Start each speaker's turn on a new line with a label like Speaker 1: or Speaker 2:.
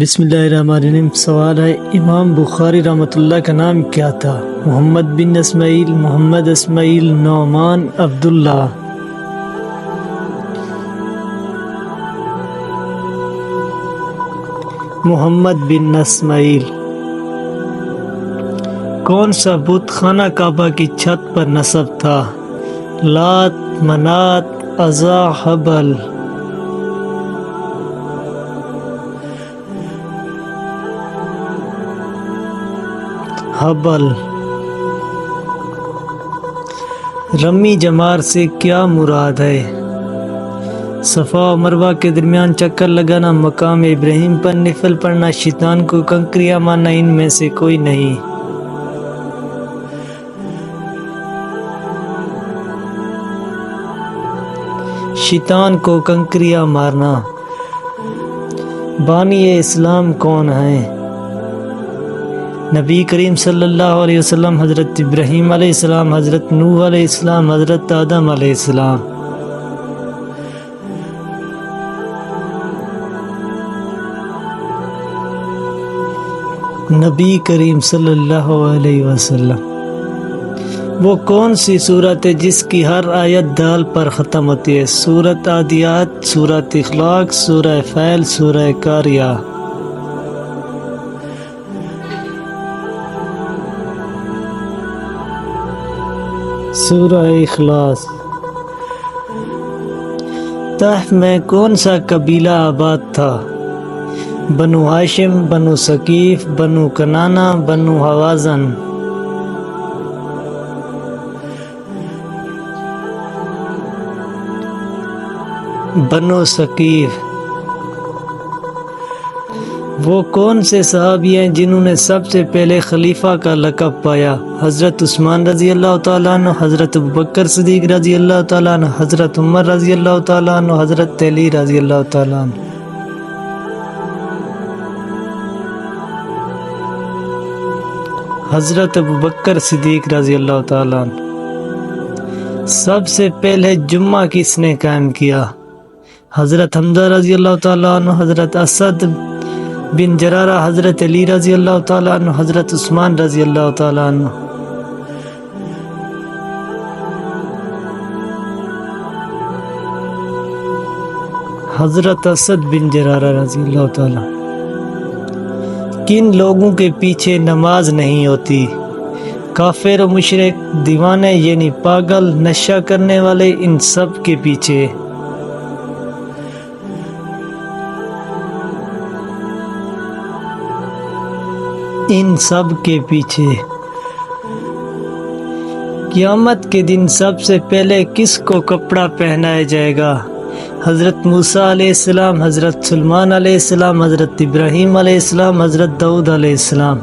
Speaker 1: بسم اللہ الرحمن الرحیم۔ سوال ہے، امام بخاری رحمۃ اللہ کا نام کیا تھا؟ محمد بن اسماعیل، محمد اسماعیل، نعمان، عبداللہ۔ محمد بن اسماعیل۔ کون سا بت خانہ کعبہ کی چھت پر نصب تھا؟ لات، منات، عزا، حبل۔ حبل۔ رمی جمار سے کیا مراد ہے؟ صفا و مروہ کے درمیان چکر لگانا، مقام ابراہیم پر نفل پڑھنا، شیطان کو کنکریاں مارنا، ان میں سے کوئی نہیں۔ شیطان کو کنکریاں مارنا۔ بانی اسلام کون ہیں؟ نبی کریم صلی اللہ علیہ وسلم، حضرت ابراہیم علیہ السلام، حضرت نوح علیہ السلام، حضرت آدم علیہ السلام۔ نبی کریم صلی اللہ علیہ وسلم۔ وہ کون سی سورت ہے جس کی ہر آیت دال پر ختم ہوتی ہے؟ سورۃ عادیات، سورۃ اخلاق، سورہ فیل، سورہ قاریہ۔ سورہ اخلاص۔ طائف میں کون سا قبیلہ آباد تھا؟ بنو ہاشم، بنو ثقیف، بنو کنانہ، بنو حوازن۔ بنو ثقیف۔ وہ کون سے صحابی ہیں جنہوں نے سب سے پہلے خلیفہ کا لقب پایا؟ حضرت عثمان رضی اللہ تعالیٰ عنہ، حضرت ابوبکر صدیق رضی اللہ تعالیٰ عنہ، حضرت عمر رضی اللہ تعالیٰ عنہ، حضرت علی رضی اللہ تعالیٰ عنہ۔ حضرت ابوبکر صدیق رضی اللہ تعالیٰ عنہ۔ سب سے پہلے جمعہ کس نے قائم کیا؟ حضرت حمزہ رضی اللہ تعالیٰ عنہ، حضرت اسد بن جرارہ، حضرت علی رضی اللہ تعالیٰ عنہ، حضرت عثمان رضی اللہ تعالیٰ عنہ۔ حضرت اسد بن جرارہ رضی اللہ تعالیٰ۔ کن لوگوں کے پیچھے نماز نہیں ہوتی؟ کافر و مشرک، دیوانے یعنی پاگل، نشہ کرنے والے، ان سب کے پیچھے۔ ان سب کے پیچھے۔ قیامت کے دن سب سے پہلے کس کو کپڑا پہنایا جائے گا؟ حضرت موسیٰ علیہ السلام، حضرت سلیمان علیہ السلام، حضرت ابراہیم علیہ السلام، حضرت داؤد علیہ السلام۔